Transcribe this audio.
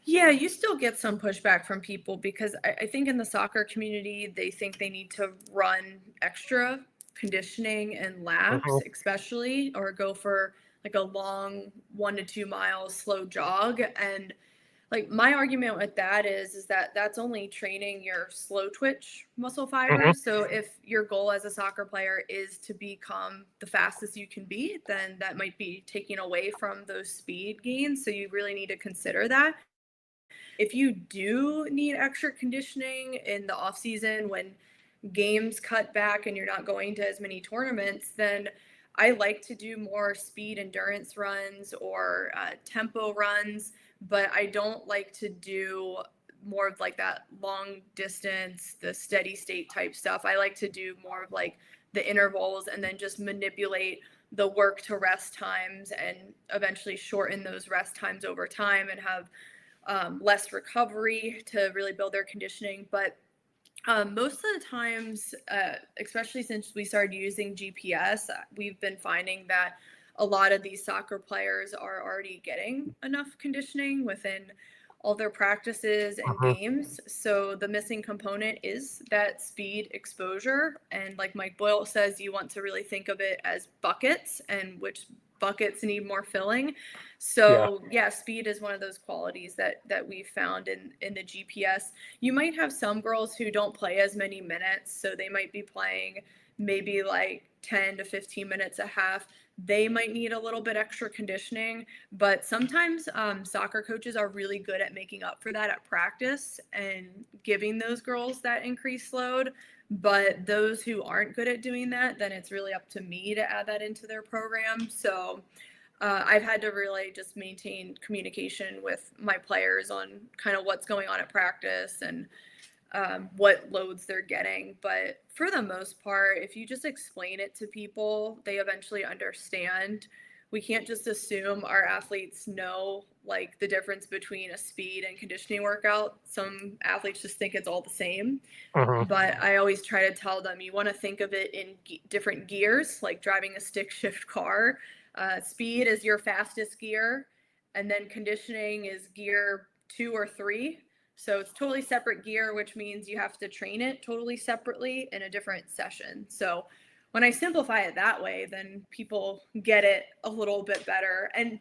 Yeah, you still get some pushback from people because I think in the soccer community, they think they need to run extra conditioning and laps, Mhm, especially, or go for like a long 1 to 2 miles slow jog. And like my argument with that is that that's only training your slow twitch muscle mhm, fibers. So if your goal as a soccer player is to become the fastest you can be, then that might be taking away from those speed gains. So you really need to consider that. If you do need extra conditioning in the off season when games cut back and you're not going to as many tournaments, then I like to do more speed endurance runs or tempo runs, but I don't like to do more of like that long distance, the steady state type stuff. I like to do more of like the intervals and then just manipulate the work to rest times and eventually shorten those rest times over time and have less recovery to really build their conditioning. But most of the times, especially since we started using GPS, we've been finding that a lot of these soccer players are already getting enough conditioning within all their practices and mhm. games. So the missing component is that speed exposure. And like Mike Boyle says, you want to really think of it as buckets and which buckets need more filling. Yeah, So yeah, speed is one of those qualities that we've found in the GPS. You might have some girls who don't play as many minutes, so they might be playing maybe like 10 to 15 minutes a half. They might need a little bit extra conditioning, but sometimes soccer coaches are really good at making up for that at practice and giving those girls that increased load. But those who aren't good at doing that, then it's really up to me to add that into their program. So I've had to really just maintain communication with my players on kind of what's going on at practice and what loads they're getting. But for the most part, if you just explain it to people, they eventually understand. We can't just assume our athletes know like the difference between a speed and conditioning workout. Some athletes just think it's all the same. mhm, But I always try to tell them you want to think of it in different gears, like driving a stick shift car. Speed is your fastest gear, and then conditioning is gear 2 or 3. So it's totally separate gear, which means you have to train it totally separately in a different session. So when I simplify it that way, then people get it a little bit better. And